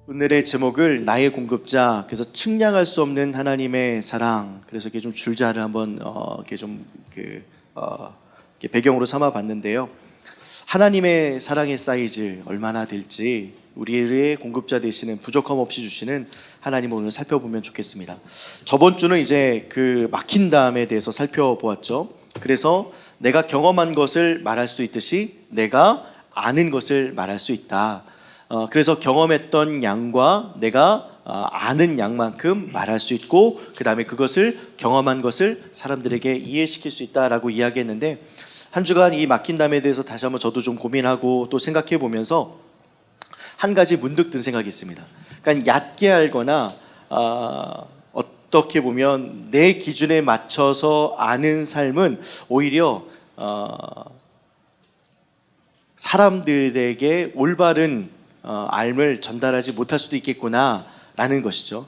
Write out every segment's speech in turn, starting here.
오늘의 제목을 나의 공급자, 그래서 측량할 수 없는 하나님의 사랑. 그래서 이게 좀 줄자를 한번 이렇게 배경으로 삼아봤는데요. 하나님의 사랑의 사이즈 얼마나 될지 우리의 공급자 되시는, 부족함 없이 주시는 하나님을 오늘 살펴보면 좋겠습니다. 저번 주는 이제 그 막힌다함에 대해서 살펴보았죠. 그래서 내가 경험한 것을 말할 수 있듯이 내가 아는 것을 말할 수 있다. 그래서 경험했던 양과 내가 아는 양만큼 말할 수 있고, 그 다음에 그것을, 경험한 것을 사람들에게 이해시킬 수 있다라고 이야기했는데, 한 주간 이 막힌담에 대해서 다시 한번 저도 좀 고민하고 또 생각해 보면서 한 가지 문득 든 생각이 있습니다. 그러니까 얕게 알거나 어떻게 보면 내 기준에 맞춰서 아는 삶은 오히려 사람들에게 올바른 알을 전달하지 못할 수도 있겠구나라는 것이죠.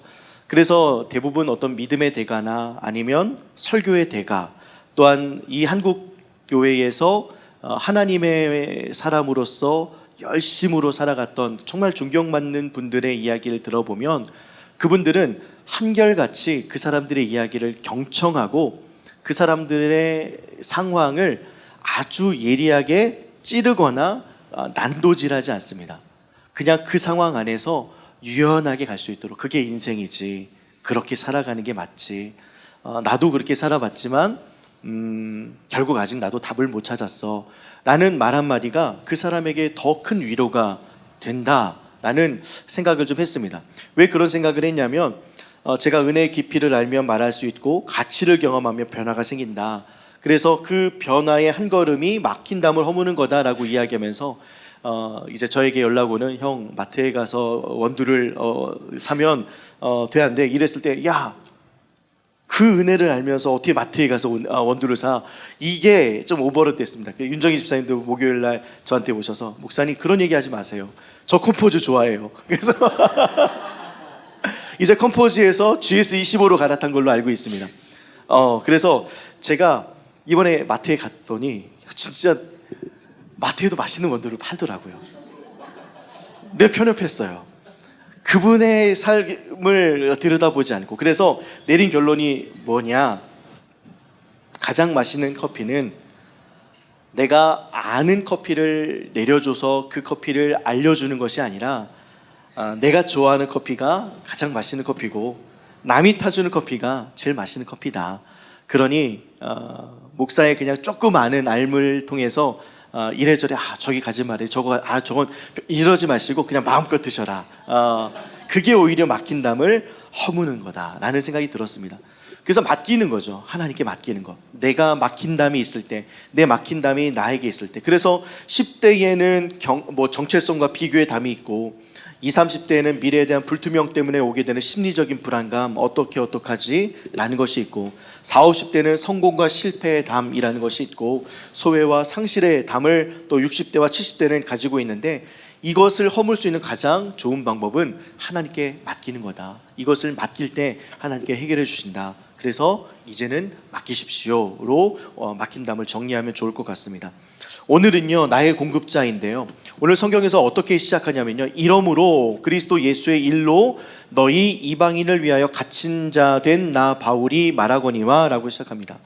그래서 대부분 어떤 믿음의 대가나 아니면 설교의 대가, 또한 이 한국 교회에서 하나님의 사람으로서 열심으로 살아갔던 정말 존경받는 분들의 이야기를 들어보면 그분들은 한결같이 그 사람들의 이야기를 경청하고 그 사람들의 상황을 아주 예리하게 찌르거나 난도질하지 않습니다. 그냥 그 상황 안에서 유연하게 갈 수 있도록, 그게 인생이지, 그렇게 살아가는 게 맞지, 나도 그렇게 살아봤지만 결국 아직 나도 답을 못 찾았어 라는 말 한마디가 그 사람에게 더 큰 위로가 된다라는 생각을 좀 했습니다. 왜 그런 생각을 했냐면 제가 은혜의 깊이를 알면 말할 수 있고 가치를 경험하면 변화가 생긴다. 그래서 그 변화의 한 걸음이 막힌 담을 허무는 거다라고 이야기하면서 이제 저에게 연락 오는, 형 마트에 가서 원두를 사면 돼안돼, 이랬을 때, 야, 그 은혜를 알면서 어떻게 마트에 가서 원두를 사? 이게 좀 오버랩 됐습니다. 윤정희 집사님도 목요일날 저한테 오셔서, 목사님 그런 얘기 하지 마세요, 저 컴포즈 좋아해요. 그래서 이제 컴포즈에서 GS25로 갈아탄 걸로 알고 있습니다. 그래서 제가 이번에 마트에 갔더니 진짜 마트에도 맛있는 원두를 팔더라고요. 내 편협했어요. 그분의 삶을 들여다보지 않고. 그래서 내린 결론이 뭐냐, 가장 맛있는 커피는 내가 아는 커피를 내려줘서 그 커피를 알려주는 것이 아니라 내가 좋아하는 커피가 가장 맛있는 커피고 남이 타주는 커피가 제일 맛있는 커피다. 그러니 목사의 그냥 조금 아는 알을 통해서 이래저래 저기 가지 말래, 저건 이러지 마시고 그냥 마음껏 드셔라. 그게 오히려 막힌 담을 허무는 거다라는 생각이 들었습니다. 그래서 맡기는 거죠. 하나님께 맡기는 거. 내가 막힌 담이 있을 때, 내 막힌 담이 나에게 있을 때. 그래서 10대에는 정체성과 비교의 담이 있고, 20, 30대에는 미래에 대한 불투명 때문에 오게 되는 심리적인 불안감, 어떡하지? 라는 것이 있고, 40, 50대는 성공과 실패의 담이라는 것이 있고, 소외와 상실의 담을 또 60대와 70대는 가지고 있는데, 이것을 허물 수 있는 가장 좋은 방법은 하나님께 맡기는 거다. 이것을 맡길 때 하나님께 해결해 주신다. 그래서 이제는 맡기십시오로 막힌 담을 정리하면 좋을 것 같습니다. 오늘은요, 나의 공급자인데요, 오늘 성경에서 어떻게 시작하냐면요, 이러므로 그리스도 예수의 일로 너희 이방인을 위하여 갇힌 자 된 나 바울이 말하거니와 라고 시작합니다.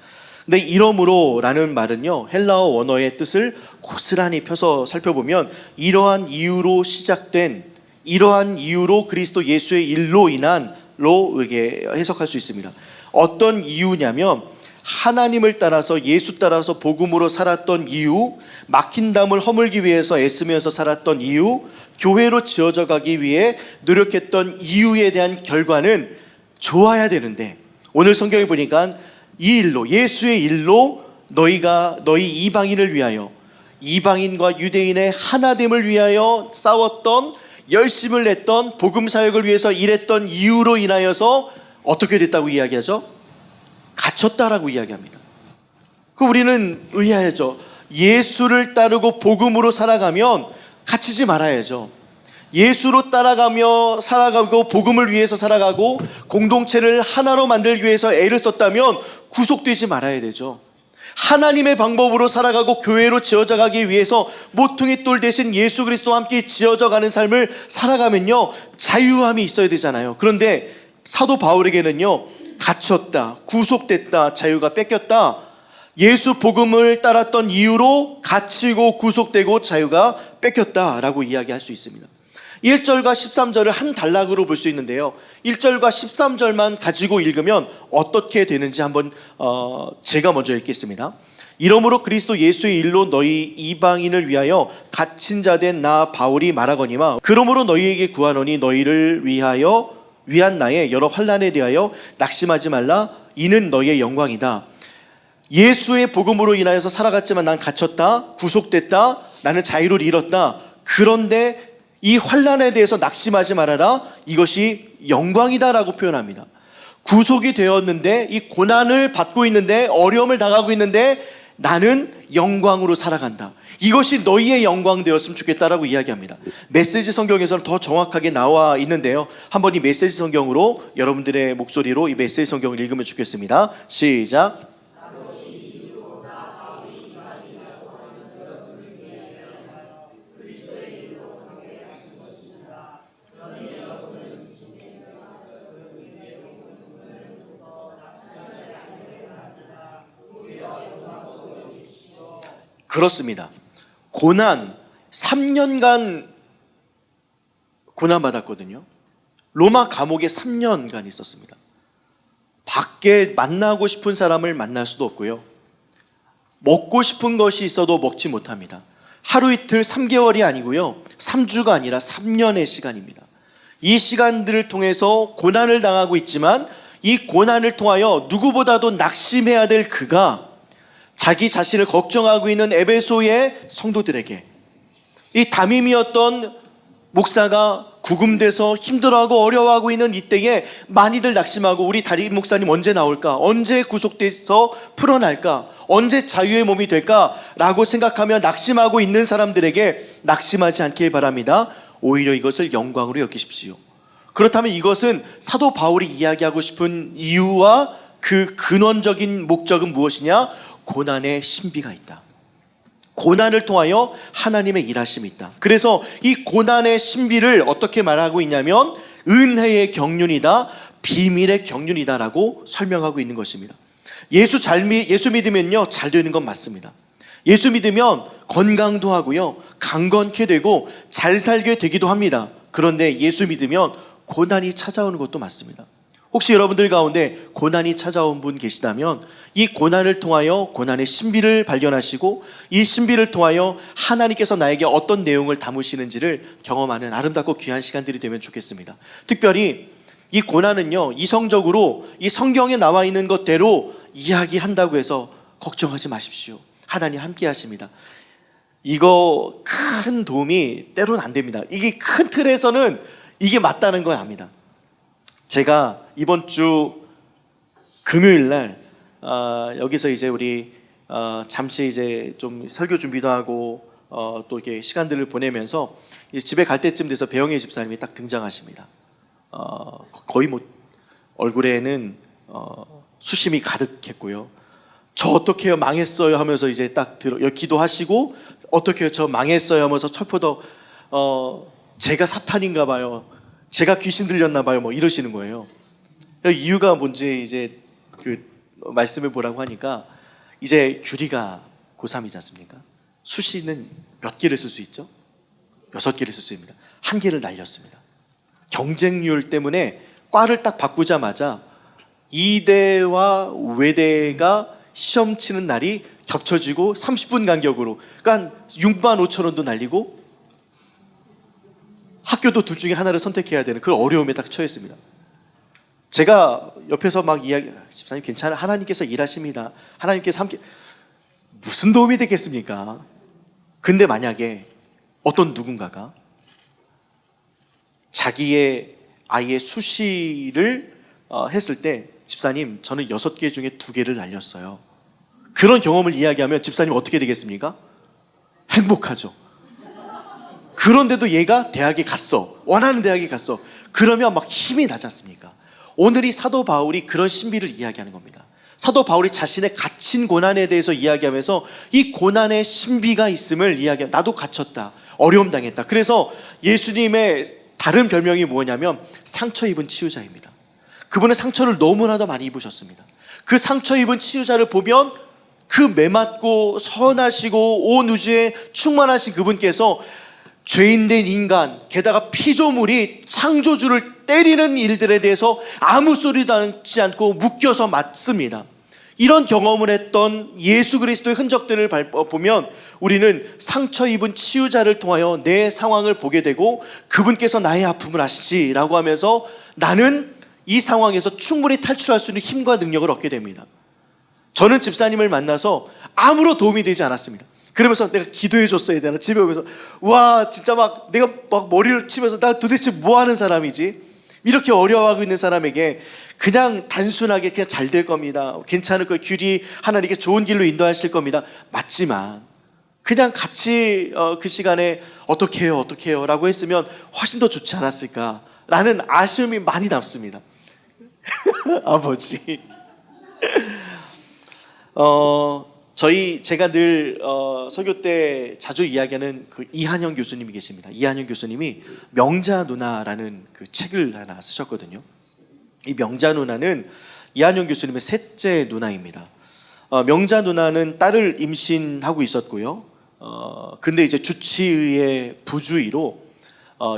근데 이러므로 라는 말은요, 헬라어 원어의 뜻을 고스란히 펴서 살펴보면 이러한 이유로 시작된, 이러한 이유로 그리스도 예수의 일로 인한로 이렇게 해석할 수 있습니다. 어떤 이유냐면 하나님을 따라서, 예수 따라서 복음으로 살았던 이유, 막힌 담을 허물기 위해서 애쓰면서 살았던 이유, 교회로 지어져 가기 위해 노력했던 이유에 대한 결과는 좋아야 되는데, 오늘 성경에 보니까 이 일로, 예수의 일로 너희 이방인을 위하여, 이방인과 유대인의 하나됨을 위하여 싸웠던, 열심을 냈던, 복음 사역을 위해서 일했던 이유로 인하여서 어떻게 됐다고 이야기하죠? 갇혔다라고 이야기합니다. 우리는 의아하죠. 예수를 따르고 복음으로 살아가면 갇히지 말아야죠. 예수로 따라가며 살아가고 복음을 위해서 살아가고 공동체를 하나로 만들기 위해서 애를 썼다면 구속되지 말아야 되죠. 하나님의 방법으로 살아가고 교회로 지어져 가기 위해서 모퉁이 돌 대신 예수 그리스도와 함께 지어져 가는 삶을 살아가면요, 자유함이 있어야 되잖아요. 그런데 사도 바울에게는요, 갇혔다, 구속됐다, 자유가 뺏겼다, 예수 복음을 따랐던 이유로 갇히고 구속되고 자유가 뺏겼다라고 이야기할 수 있습니다. 1절과 13절을 한 단락으로 볼 수 있는데요, 1절과 13절만 가지고 읽으면 어떻게 되는지 한번 제가 먼저 읽겠습니다. 이러므로 그리스도 예수의 일로 너희 이방인을 위하여 갇힌 자 된 나 바울이 말하거니와, 그러므로 너희에게 구하노니 너희를 위한 나의 여러 환난에 대하여 낙심하지 말라. 이는 너희의 영광이다. 예수의 복음으로 인하여서 살아갔지만 난 갇혔다, 구속됐다, 나는 자유를 잃었다. 그런데 이 환난에 대해서 낙심하지 말아라. 이것이 영광이다라고 표현합니다. 구속이 되었는데, 이 고난을 받고 있는데, 어려움을 당하고 있는데 나는 영광으로 살아간다. 이것이 너희의 영광 되었으면 좋겠다라고 이야기합니다. 메시지 성경에서는 더 정확하게 나와 있는데요, 한번 이 메시지 성경으로 여러분들의 목소리로 이 메시지 성경을 읽으면 좋겠습니다. 시작. 그렇습니다. 고난, 3년간 고난받았거든요. 로마 감옥에 3년간 있었습니다. 밖에 만나고 싶은 사람을 만날 수도 없고요, 먹고 싶은 것이 있어도 먹지 못합니다. 하루 이틀 3개월이 아니고요, 3주가 아니라 3년의 시간입니다. 이 시간들을 통해서 고난을 당하고 있지만, 이 고난을 통하여 누구보다도 낙심해야 될 그가 자기 자신을 걱정하고 있는 에베소의 성도들에게, 이 담임이었던 목사가 구금돼서 힘들어하고 어려워하고 있는 이때에 많이들 낙심하고, 우리 담임 목사님 언제 나올까? 언제 구속돼서 풀어날까? 언제 자유의 몸이 될까? 라고 생각하며 낙심하고 있는 사람들에게 낙심하지 않길 바랍니다. 오히려 이것을 영광으로 여기십시오. 그렇다면 이것은 사도 바울이 이야기하고 싶은 이유와 그 근원적인 목적은 무엇이냐? 고난의 신비가 있다. 고난을 통하여 하나님의 일하심이 있다. 그래서 이 고난의 신비를 어떻게 말하고 있냐면 은혜의 경륜이다, 비밀의 경륜이다라고 설명하고 있는 것입니다. 예수 믿으면요, 잘 되는 건 맞습니다. 예수 믿으면 건강도 하고요, 강건케 되고 잘 살게 되기도 합니다. 그런데 예수 믿으면 고난이 찾아오는 것도 맞습니다. 혹시 여러분들 가운데 고난이 찾아온 분 계시다면, 이 고난을 통하여 고난의 신비를 발견하시고, 이 신비를 통하여 하나님께서 나에게 어떤 내용을 담으시는지를 경험하는 아름답고 귀한 시간들이 되면 좋겠습니다. 특별히 이 고난은요, 이성적으로 이 성경에 나와 있는 것대로 이야기한다고 해서 걱정하지 마십시오. 하나님 함께 하십니다. 이거 큰 도움이 때로는 안 됩니다. 이게 큰 틀에서는 이게 맞다는 걸 압니다. 제가 이번 주 금요일 날 여기서 이제 우리 잠시 이제 좀 설교 준비도 하고 또 이렇게 시간들을 보내면서 이제 집에 갈 때쯤 돼서 배영애 집사님이 딱 등장하십니다. 거의 뭐 얼굴에는 수심이 가득했고요. 저 어떡해요, 망했어요 하면서 이제 딱 기도하시고, 어떡해요, 저 망했어요 하면서 철포더 제가 사탄인가 봐요, 제가 귀신 들렸나 봐요, 뭐 이러시는 거예요. 이유가 뭔지 이제 그 말씀을 보라고 하니까, 이제 규리가 고3이지 않습니까? 수시는 몇 개를 쓸 수 있죠? 6개를 쓸 수 있습니다. 1개를 날렸습니다. 경쟁률 때문에 과를 딱 바꾸자마자 이대와 외대가 시험 치는 날이 겹쳐지고 30분 간격으로, 그러니까 6만 5천 원도 날리고 학교도 둘 중에 하나를 선택해야 되는 그런 어려움에 딱 처했습니다. 제가 옆에서 막 집사님 괜찮아, 하나님께서 일하십니다, 하나님께서 함께, 무슨 도움이 되겠습니까? 근데 만약에 어떤 누군가가 자기의 아이의 수시를 했을 때, 집사님 저는 6개 중에 2개를 날렸어요, 그런 경험을 이야기하면 집사님 어떻게 되겠습니까? 행복하죠. 그런데도 얘가 대학에 갔어, 원하는 대학에 갔어. 그러면 막 힘이 나지 않습니까? 오늘 이 사도 바울이 그런 신비를 이야기하는 겁니다. 사도 바울이 자신의 갇힌 고난에 대해서 이야기하면서 이 고난의 신비가 있음을 이야기합니다. 나도 갇혔다, 어려움 당했다. 그래서 예수님의 다른 별명이 뭐냐면 상처 입은 치유자입니다. 그분은 상처를 너무나도 많이 입으셨습니다. 그 상처 입은 치유자를 보면 그 메맞고 선하시고 온 우주에 충만하신 그분께서 죄인된 인간, 게다가 피조물이 창조주를 때리는 일들에 대해서 아무 소리도 하지 않고 묶여서 맞습니다. 이런 경험을 했던 예수 그리스도의 흔적들을 보면 우리는 상처 입은 치유자를 통하여 내 상황을 보게 되고 그분께서 나의 아픔을 아시지라고 하면서 나는 이 상황에서 충분히 탈출할 수 있는 힘과 능력을 얻게 됩니다. 저는 집사님을 만나서 아무런 도움이 되지 않았습니다. 그러면서 내가 기도해 줬어야 되나, 집에 오면서 와 진짜 막 내가 막 머리를 치면서 나 도대체 뭐 하는 사람이지, 이렇게 어려워하고 있는 사람에게 그냥 단순하게 그냥 잘 될 겁니다, 괜찮을 거예요, 귤이 하나님께 좋은 길로 인도하실 겁니다, 맞지만 그냥 같이 그 시간에 어떻게 해요 라고 했으면 훨씬 더 좋지 않았을까 라는 아쉬움이 많이 남습니다. 아버지 제가 늘 설교 때 자주 이야기하는 그 이한영 교수님이 계십니다. 이한영 교수님이 명자 누나라는 그 책을 하나 쓰셨거든요. 이 명자 누나는 이한영 교수님의 셋째 누나입니다. 명자 누나는 딸을 임신하고 있었고요. 근데 이제 주치의의 부주의로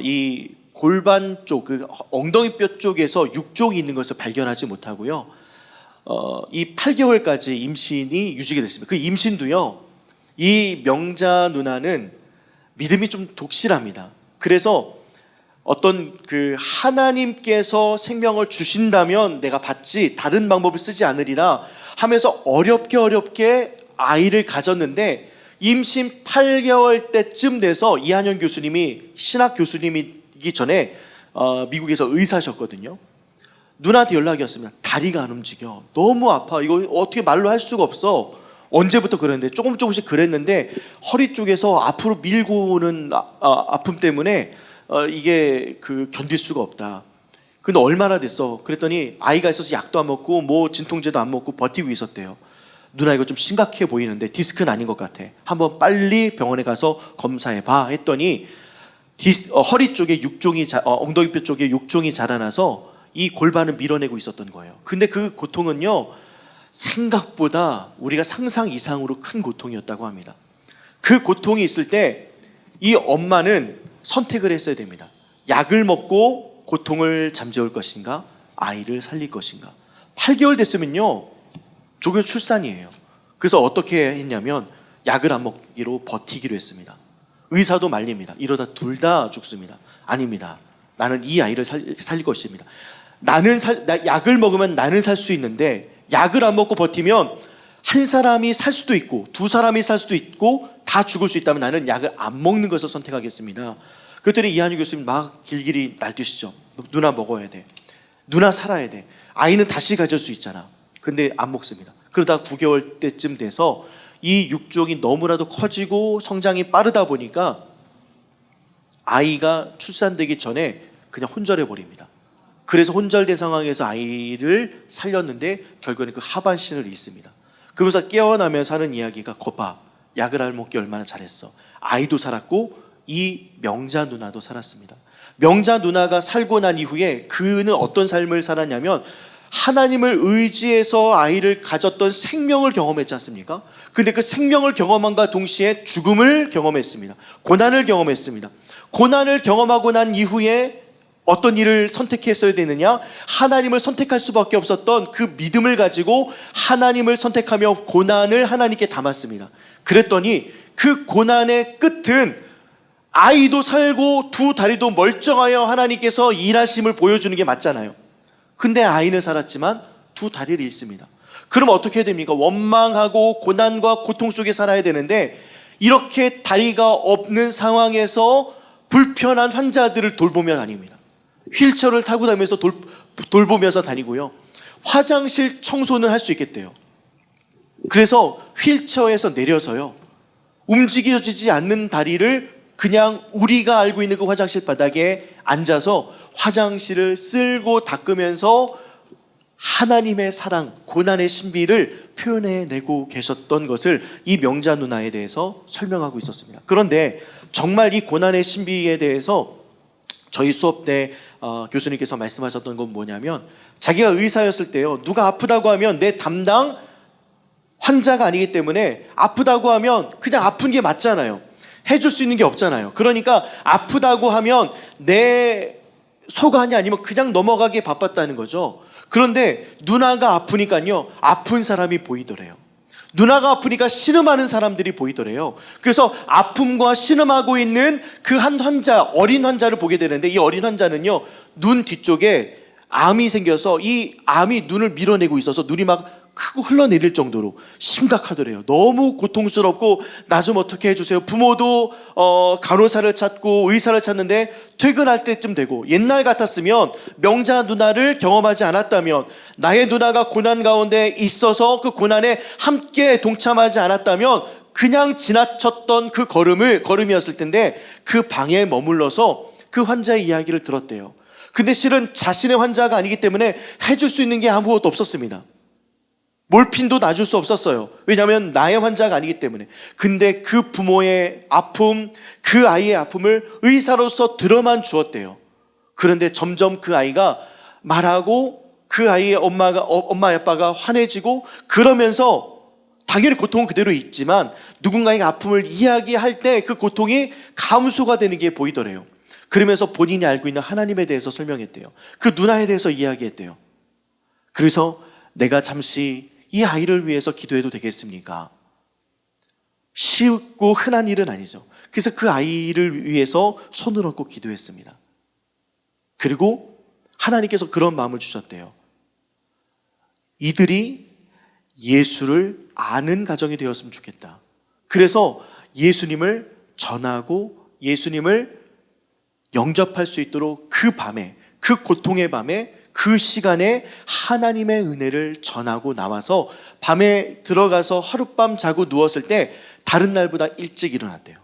이 골반 쪽, 그 엉덩이뼈 쪽에서 육종이 있는 것을 발견하지 못하고요. 이 8개월까지 임신이 유지가 됐습니다. 그 임신도요, 이 명자 누나는 믿음이 좀 독실합니다. 그래서 어떤 그 하나님께서 생명을 주신다면 내가 받지 다른 방법을 쓰지 않으리라 하면서 어렵게 아이를 가졌는데 임신 8개월 때쯤 돼서 이한영 교수님이 신학 교수님이기 전에 미국에서 의사셨거든요. 누나한테 연락이 왔습니다. 다리가 안 움직여, 너무 아파, 이거 어떻게 말로 할 수가 없어. 언제부터 그랬는데 조금씩 그랬는데 허리 쪽에서 앞으로 밀고 오는 아픔 때문에 이게 그 견딜 수가 없다. 근데 얼마나 됐어? 그랬더니 아이가 있어서 약도 안 먹고 뭐 진통제도 안 먹고 버티고 있었대요. 누나 이거 좀 심각해 보이는데 디스크는 아닌 것 같아, 한번 빨리 병원에 가서 검사해봐 했더니 허리 쪽에 육종이 엉덩이뼈 쪽에 육종이 자라나서 이 골반을 밀어내고 있었던 거예요. 근데 그 고통은요, 생각보다 우리가 상상 이상으로 큰 고통이었다고 합니다. 그 고통이 있을 때 이 엄마는 선택을 했어야 됩니다. 약을 먹고 고통을 잠재울 것인가, 아이를 살릴 것인가. 8개월 됐으면요 조금 출산이에요. 그래서 어떻게 했냐면 약을 안 먹기로 버티기로 했습니다. 의사도 말립니다. 이러다 둘 다 죽습니다. 아닙니다, 나는 이 아이를 살릴 것입니다. 약을 먹으면 나는 살 수 있는데 약을 안 먹고 버티면 한 사람이 살 수도 있고 두 사람이 살 수도 있고 다 죽을 수 있다면 나는 약을 안 먹는 것을 선택하겠습니다. 그랬더니 이한유 교수님 막 길길이 날뛰시죠. 누나 먹어야 돼, 누나 살아야 돼, 아이는 다시 가질 수 있잖아. 근데 안 먹습니다. 그러다 9개월 때쯤 돼서 이 육종이 너무나도 커지고 성장이 빠르다 보니까 아이가 출산되기 전에 그냥 혼절해 버립니다. 그래서 혼절된 상황에서 아이를 살렸는데 결국에는 그 하반신을 잃습니다. 그러면서 깨어나면서 하는 이야기가 거봐, 약을 안 먹기 얼마나 잘했어. 아이도 살았고 이 명자 누나도 살았습니다. 명자 누나가 살고 난 이후에 그는 어떤 삶을 살았냐면 하나님을 의지해서 아이를 가졌던 생명을 경험했지 않습니까? 근데 그 생명을 경험함과 동시에 죽음을 경험했습니다. 고난을 경험했습니다. 고난을 경험하고 난 이후에 어떤 일을 선택했어야 되느냐? 하나님을 선택할 수밖에 없었던 그 믿음을 가지고 하나님을 선택하며 고난을 하나님께 담았습니다. 그랬더니 그 고난의 끝은 아이도 살고 두 다리도 멀쩡하여 하나님께서 일하심을 보여주는 게 맞잖아요. 근데 아이는 살았지만 두 다리를 잃습니다. 그럼 어떻게 해야 됩니까? 원망하고 고난과 고통 속에 살아야 되는데 이렇게 다리가 없는 상황에서 불편한 환자들을 돌보면 아닙니다. 휠체어를 타고 다니면서 돌보면서 다니고요, 화장실 청소는 할 수 있겠대요. 그래서 휠체어에서 내려서요, 움직여지지 않는 다리를 그냥 우리가 알고 있는 그 화장실 바닥에 앉아서 화장실을 쓸고 닦으면서 하나님의 사랑, 고난의 신비를 표현해내고 계셨던 것을 이 명자 누나에 대해서 설명하고 있었습니다. 그런데 정말 이 고난의 신비에 대해서 저희 수업 때 교수님께서 말씀하셨던 건 뭐냐면, 자기가 의사였을 때요, 누가 아프다고 하면 내 담당 환자가 아니기 때문에 아프다고 하면 그냥 아픈 게 맞잖아요. 해줄 수 있는 게 없잖아요. 그러니까 아프다고 하면 내 소관이 아니면 그냥 넘어가기에 바빴다는 거죠. 그런데 누나가 아프니까요, 아픈 사람이 보이더래요. 누나가 아프니까 신음하는 사람들이 보이더래요. 그래서 아픔과 신음하고 있는 그 한 환자, 어린 환자를 보게 되는데, 이 어린 환자는요, 눈 뒤쪽에 암이 생겨서 이 암이 눈을 밀어내고 있어서 눈이 막 크고 흘러내릴 정도로 심각하더래요. 너무 고통스럽고 나 좀 어떻게 해주세요. 부모도 간호사를 찾고 의사를 찾는데 퇴근할 때쯤 되고, 옛날 같았으면 명자 누나를 경험하지 않았다면, 나의 누나가 고난 가운데 있어서 그 고난에 함께 동참하지 않았다면 그냥 지나쳤던 그 걸음이었을 텐데, 그 방에 머물러서 그 환자의 이야기를 들었대요. 근데 실은 자신의 환자가 아니기 때문에 해줄 수 있는 게 아무것도 없었습니다. 몰핀도 놔줄 수 없었어요. 왜냐하면 나의 환자가 아니기 때문에. 근데 그 부모의 아픔, 그 아이의 아픔을 의사로서 들어만 주었대요. 그런데 점점 그 아이가 말하고, 그 아이의 엄마 아빠가 환해지고, 그러면서 당연히 고통은 그대로 있지만 누군가의 아픔을 이야기할 때 그 고통이 감소가 되는 게 보이더래요. 그러면서 본인이 알고 있는 하나님에 대해서 설명했대요. 그 누나에 대해서 이야기했대요. 그래서 내가 잠시 이 아이를 위해서 기도해도 되겠습니까? 쉽고 흔한 일은 아니죠. 그래서 그 아이를 위해서 손을 얹고 기도했습니다. 그리고 하나님께서 그런 마음을 주셨대요. 이들이 예수를 아는 가정이 되었으면 좋겠다. 그래서 예수님을 전하고 예수님을 영접할 수 있도록 그 밤에, 그 고통의 밤에, 그 시간에 하나님의 은혜를 전하고 나와서 밤에 들어가서 하룻밤 자고 누웠을 때 다른 날보다 일찍 일어났대요.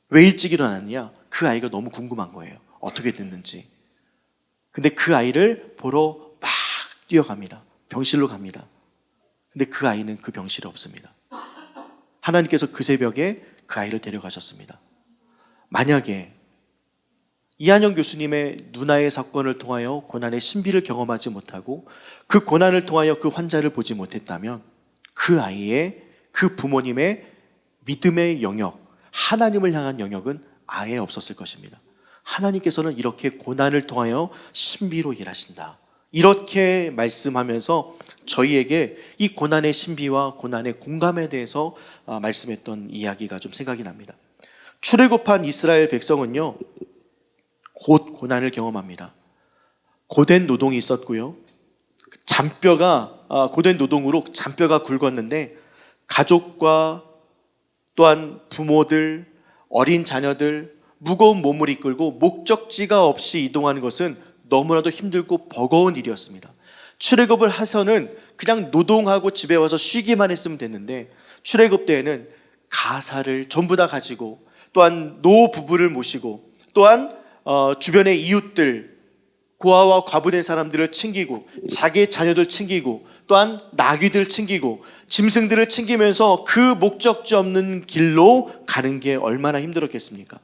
왜 일찍 일어났냐? 그 아이가 너무 궁금한 거예요. 어떻게 됐는지. 근데 그 아이를 보러 막 뛰어갑니다. 병실로 갑니다. 근데 그 아이는 그 병실에 없습니다. 하나님께서 그 새벽에 그 아이를 데려가셨습니다. 만약에 이한영 교수님의 누나의 사건을 통하여 고난의 신비를 경험하지 못하고 그 고난을 통하여 그 환자를 보지 못했다면, 그 아이의, 그 부모님의 믿음의 영역, 하나님을 향한 영역은 아예 없었을 것입니다. 하나님께서는 이렇게 고난을 통하여 신비로 일하신다, 이렇게 말씀하면서 저희에게 이 고난의 신비와 고난의 공감에 대해서 말씀했던 이야기가 좀 생각이 납니다. 출애굽한 이스라엘 백성은요, 곧 고난을 경험합니다. 고된 노동이 있었고요, 고된 노동으로 잔뼈가 굵었는데, 가족과 또한 부모들, 어린 자녀들, 무거운 몸을 이끌고 목적지가 없이 이동하는 것은 너무나도 힘들고 버거운 일이었습니다. 출애굽을 해서는 그냥 노동하고 집에 와서 쉬기만 했으면 됐는데, 출애굽 때에는 가사를 전부 다 가지고, 또한 노부부를 모시고, 또한 주변의 이웃들, 고아와 과부된 사람들을 챙기고, 자기의 자녀들 챙기고, 또한 나귀들 챙기고, 짐승들을 챙기면서 그 목적지 없는 길로 가는 게 얼마나 힘들었겠습니까?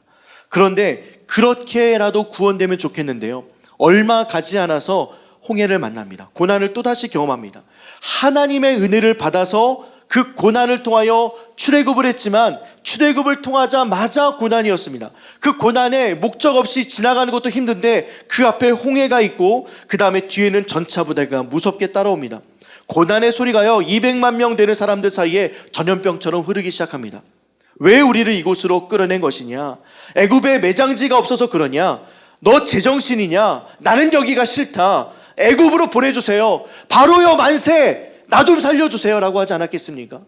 그런데 그렇게라도 구원되면 좋겠는데요, 얼마 가지 않아서 홍해를 만납니다. 고난을 또다시 경험합니다. 하나님의 은혜를 받아서 그 고난을 통하여 출애굽을 했지만, 출애굽을 통하자마자 고난이었습니다. 그 고난에 목적 없이 지나가는 것도 힘든데 그 앞에 홍해가 있고, 그 다음에 뒤에는 전차부대가 무섭게 따라옵니다. 고난의 소리가요, 200만 명 되는 사람들 사이에 전염병처럼 흐르기 시작합니다. 왜 우리를 이곳으로 끌어낸 것이냐? 애굽에 매장지가 없어서 그러냐? 너 제정신이냐? 나는 여기가 싫다. 애굽으로 보내주세요. 바로요 만세! 나 좀 살려주세요 라고 하지 않았겠습니까?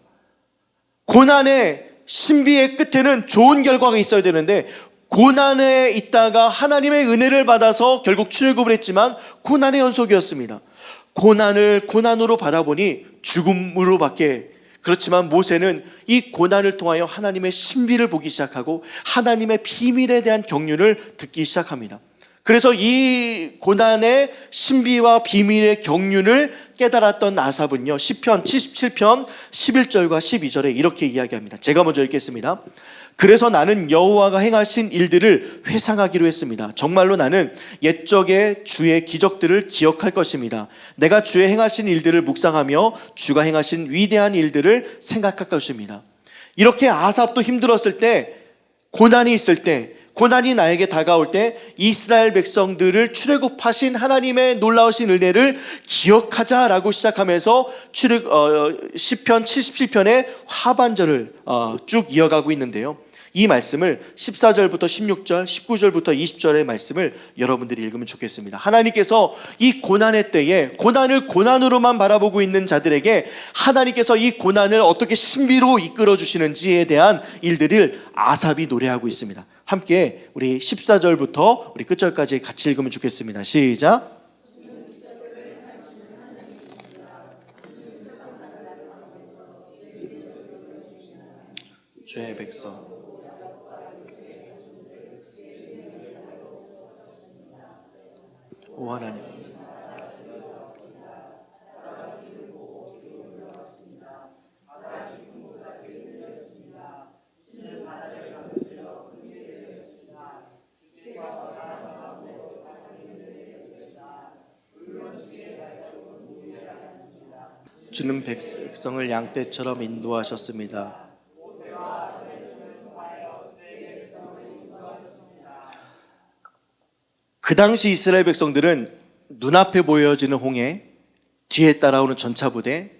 고난의 신비의 끝에는 좋은 결과가 있어야 되는데, 고난에 있다가 하나님의 은혜를 받아서 결국 출애굽을 했지만 고난의 연속이었습니다. 고난을 고난으로 바라보니 죽음으로밖에. 그렇지만 모세는 이 고난을 통하여 하나님의 신비를 보기 시작하고 하나님의 비밀에 대한 경륜을 듣기 시작합니다. 그래서 이 고난의 신비와 비밀의 경륜을 깨달았던 아삽은요, 시편 77편 11절과 12절에 이렇게 이야기합니다. 제가 먼저 읽겠습니다. 그래서 나는 여호와가 행하신 일들을 회상하기로 했습니다. 정말로 나는 옛적의 주의 기적들을 기억할 것입니다. 내가 주의 행하신 일들을 묵상하며 주가 행하신 위대한 일들을 생각할 것입니다. 이렇게 아삽도 힘들었을 때, 고난이 있을 때, 고난이 나에게 다가올 때 이스라엘 백성들을 출애굽하신 하나님의 놀라우신 은혜를 기억하자라고 시작하면서 시편 77편의 하반절을 쭉 이어가고 있는데요. 이 말씀을 14절부터 16절, 19절부터 20절의 말씀을 여러분들이 읽으면 좋겠습니다. 하나님께서 이 고난의 때에 고난을 고난으로만 바라보고 있는 자들에게 하나님께서 이 고난을 어떻게 신비로 이끌어 주시는지에 대한 일들을 아삽이 노래하고 있습니다. 함께 우리 14절부터 우리 끝절까지 같이 읽으면 좋겠습니다. 시작. 주의 백성 오 하나님, 주는 백성을 양떼처럼 인도하셨습니다. 그 당시 이스라엘 백성들은 눈앞에 보여지는 홍해, 뒤에 따라오는 전차부대,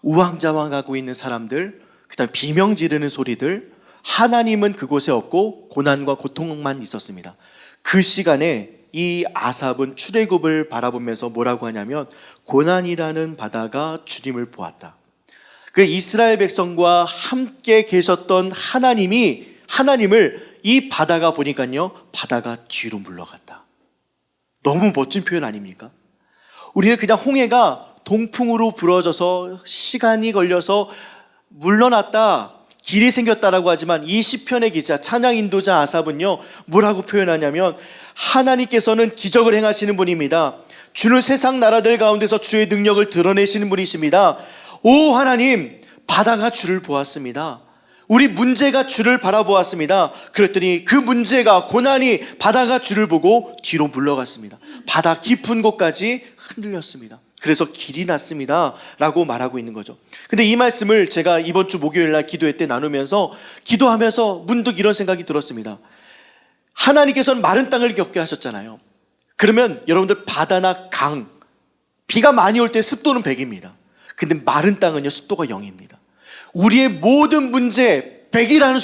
우왕좌왕하고 있는 사람들, 그다음 비명 지르는 소리들, 하나님은 그곳에 없고 고난과 고통만 있었습니다. 그 시간에 이 아삽은 출애굽을 바라보면서 뭐라고 하냐면 고난이라는 바다가 주님을 보았다. 그 이스라엘 백성과 함께 계셨던 하나님을 이 바다가 보니까요, 바다가 뒤로 물러갔다. 너무 멋진 표현 아닙니까? 우리는 그냥 홍해가 동풍으로 불어져서 시간이 걸려서 물러났다, 길이 생겼다라고 하지만 이 시편의 기자, 찬양 인도자 아삽은요, 뭐라고 표현하냐면 하나님께서는 기적을 행하시는 분입니다. 주는 세상 나라들 가운데서 주의 능력을 드러내시는 분이십니다. 오 하나님, 바다가 주를 보았습니다. 우리 문제가 주를 바라보았습니다. 그랬더니 그 문제가, 고난이, 바다가 주를 보고 뒤로 물러갔습니다. 바다 깊은 곳까지 흔들렸습니다. 그래서 길이 났습니다 라고 말하고 있는 거죠. 근데 이 말씀을 제가 이번 주 목요일 날 기도회 때 나누면서 기도하면서 문득 이런 생각이 들었습니다. 하나님께서는 마른 땅을 겪게 하셨잖아요. 그러면 여러분들 바다나 강, 비가 많이 올 때 습도는 100입니다. 근데 마른 땅은요, 습도가 0입니다. 우리의 모든 문제, 100이라는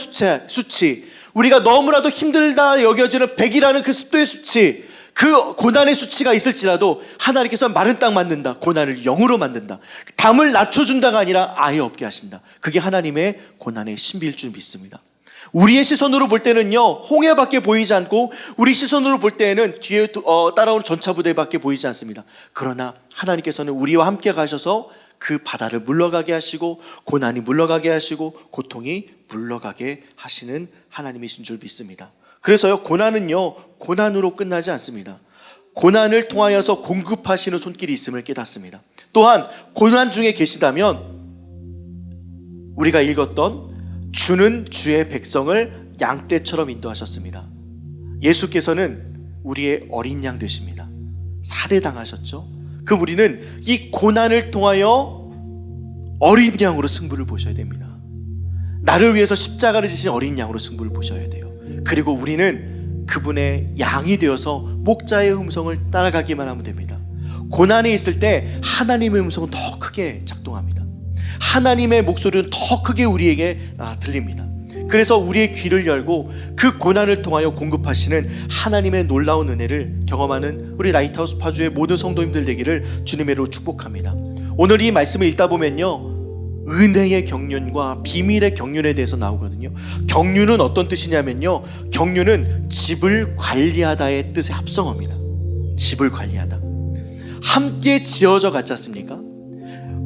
수치, 우리가 너무나도 힘들다 여겨지는 100이라는 그 습도의 수치, 그 고난의 수치가 있을지라도 하나님께서 마른 땅 만든다, 고난을 0으로 만든다, 담을 낮춰준다가 아니라 아예 없게 하신다. 그게 하나님의 고난의 신비일 줄 믿습니다. 우리의 시선으로 볼 때는요, 홍해밖에 보이지 않고 우리 시선으로 볼 때에는 뒤에 따라오는 전차부대밖에 보이지 않습니다. 그러나 하나님께서는 우리와 함께 가셔서 그 바다를 물러가게 하시고 고난이 물러가게 하시고 고통이 물러가게 하시는 하나님이신 줄 믿습니다. 그래서요, 고난은요, 고난으로 끝나지 않습니다. 고난을 통하여서 공급하시는 손길이 있음을 깨닫습니다. 또한 고난 중에 계시다면 우리가 읽었던 주는 주의 백성을 양떼처럼 인도하셨습니다. 예수께서는 우리의 어린 양 되십니다. 살해당하셨죠. 그럼 우리는 이 고난을 통하여 어린 양으로 승부를 보셔야 됩니다. 나를 위해서 십자가를 지신 어린 양으로 승부를 보셔야 돼요. 그리고 우리는 그분의 양이 되어서 목자의 음성을 따라가기만 하면 됩니다. 고난이 있을 때 하나님의 음성은 더 크게 작동합니다. 하나님의 목소리는 더 크게 우리에게 들립니다. 그래서 우리의 귀를 열고 그 고난을 통하여 공급하시는 하나님의 놀라운 은혜를 경험하는 우리 라이트하우스 파주의 모든 성도님들 되기를 주님의 이름으로 축복합니다. 오늘 이 말씀을 읽다 보면요, 은혜의 경륜과 비밀의 경륜에 대해서 나오거든요. 경륜은 어떤 뜻이냐면요, 경륜은 집을 관리하다의 뜻의 합성어입니다. 집을 관리하다, 함께 지어져 갔지 않습니까?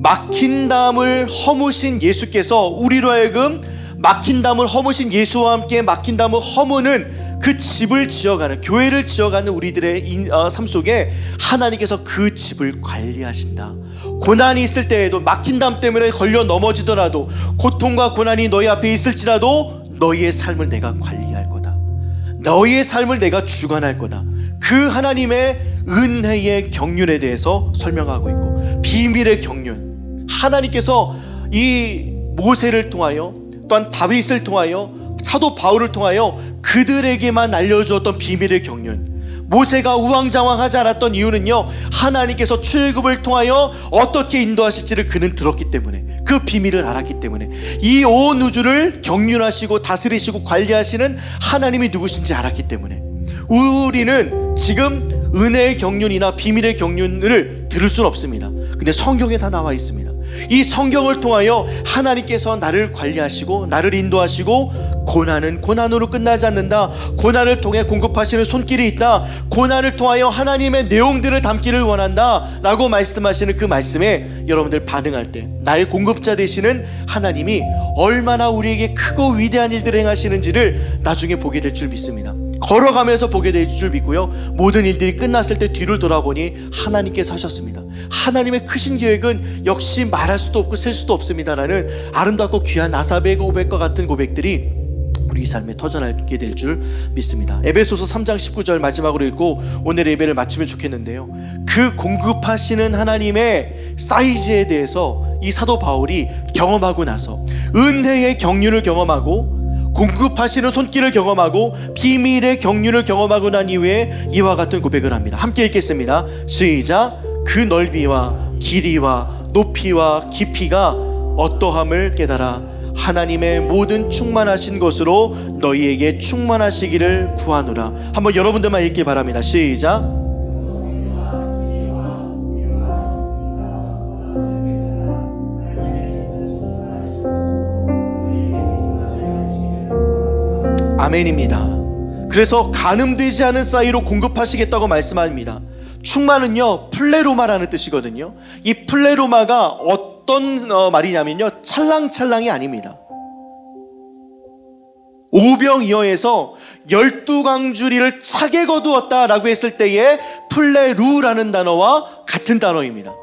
막힌 담을 허무신 예수께서 우리로 하여금 막힌 담을 허무신 예수와 함께 막힌 담을 허무는 그 집을 지어가는, 교회를 지어가는 우리들의 삶 속에 하나님께서 그 집을 관리하신다. 고난이 있을 때에도, 막힌 담 때문에 걸려 넘어지더라도, 고통과 고난이 너희 앞에 있을지라도 너희의 삶을 내가 관리할 거다. 너희의 삶을 내가 주관할 거다. 그 하나님의 은혜의 경륜에 대해서 설명하고 있고, 비밀의 경륜, 하나님께서 이 모세를 통하여, 또한 다윗을 통하여, 사도 바울을 통하여 그들에게만 알려주었던 비밀의 경륜, 모세가 우왕좌왕하지 않았던 이유는요, 하나님께서 출애굽을 통하여 어떻게 인도하실지를 그는 들었기 때문에, 그 비밀을 알았기 때문에, 이 온 우주를 경륜하시고 다스리시고 관리하시는 하나님이 누구신지 알았기 때문에, 우리는 지금 은혜의 경륜이나 비밀의 경륜을 들을 수는 없습니다. 근데 성경에 다 나와 있습니다. 이 성경을 통하여 하나님께서 나를 관리하시고 나를 인도하시고, 고난은 고난으로 끝나지 않는다. 고난을 통해 공급하시는 손길이 있다. 고난을 통하여 하나님의 내용들을 담기를 원한다 라고 말씀하시는 그 말씀에 여러분들 반응할 때, 나의 공급자 되시는 하나님이 얼마나 우리에게 크고 위대한 일들을 행하시는지를 나중에 보게 될 줄 믿습니다. 걸어가면서 보게 될 줄 믿고요, 모든 일들이 끝났을 때 뒤를 돌아보니 하나님께서 하셨습니다. 하나님의 크신 계획은 역시 말할 수도 없고 셀 수도 없습니다라는 아름답고 귀한 아사베의 고백과 같은 고백들이 우리 삶에 터져나게 될 줄 믿습니다. 에베소서 3장 19절 마지막으로 읽고 오늘 예배를 마치면 좋겠는데요, 그 공급하시는 하나님의 사이즈에 대해서 이 사도 바울이 경험하고 나서, 은혜의 경륜을 경험하고 공급하시는 손길을 경험하고 비밀의 경륜을 경험하고 난 이후에 이와 같은 고백을 합니다. 함께 읽겠습니다. 시작. 그 넓이와 길이와 높이와 깊이가 어떠함을 깨달아 하나님의 모든 충만하신 것으로 너희에게 충만하시기를 구하노라. 한번 여러분들만 읽기 바랍니다. 시작. 아멘입니다. 그래서 가늠되지 않은 사이로 공급하시겠다고 말씀합니다. 충만은요, 플레로마라는 뜻이거든요. 이 플레로마가 어떤 말이냐면요, 찰랑찰랑이 아닙니다. 오병이어에서 12광주리를 차게 거두었다라고 했을 때의 플레루라는 단어와 같은 단어입니다.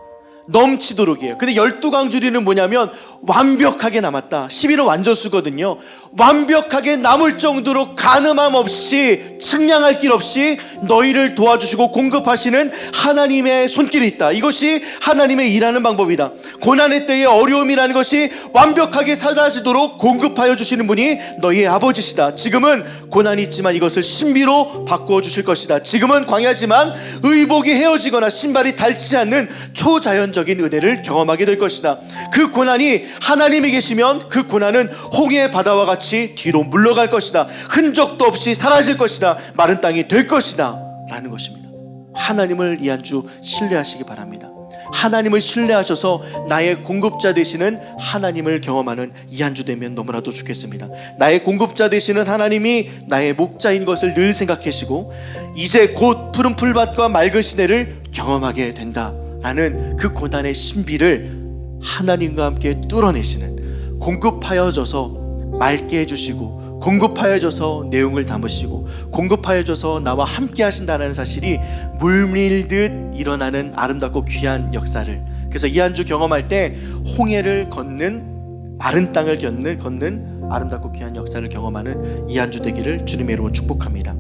넘치도록이에요. 근데 12광주리는 뭐냐면 완벽하게 남았다. 11은 완전수거든요. 완벽하게 남을 정도로 가늠함 없이, 측량할 길 없이 너희를 도와주시고 공급하시는 하나님의 손길이 있다. 이것이 하나님의 일하는 방법이다. 고난의 때의 어려움이라는 것이 완벽하게 사라지도록 공급하여 주시는 분이 너희의 아버지시다. 지금은 고난이 있지만 이것을 신비로 바꾸어 주실 것이다. 지금은 광야지만 의복이 헤어지거나 신발이 닳지 않는 초자연적인 은혜를 경험하게 될 것이다. 그 고난이 하나님이 계시면 그 고난은 홍해의 바다와 같이 뒤로 물러갈 것이다. 흔적도 없이 사라질 것이다. 마른 땅이 될 것이다 라는 것입니다. 하나님을 이 한 주 신뢰하시기 바랍니다. 하나님을 신뢰하셔서 나의 공급자 되시는 하나님을 경험하는 이 한 주 되면 너무나도 좋겠습니다. 나의 공급자 되시는 하나님이 나의 목자인 것을 늘 생각하시고, 이제 곧 푸른 풀밭과 맑은 시내를 경험하게 된다라는 그 고난의 신비를 하나님과 함께 뚫어내시는, 공급하여져서 맑게 해주시고, 공급하여져서 내용을 담으시고, 공급하여져서 나와 함께 하신다는 사실이 물밀듯 일어나는 아름답고 귀한 역사를, 그래서 이 한 주 경험할 때 홍해를 걷는, 마른 땅을 걷는 아름답고 귀한 역사를 경험하는 이 한 주 되기를 주님의 이름으로 축복합니다.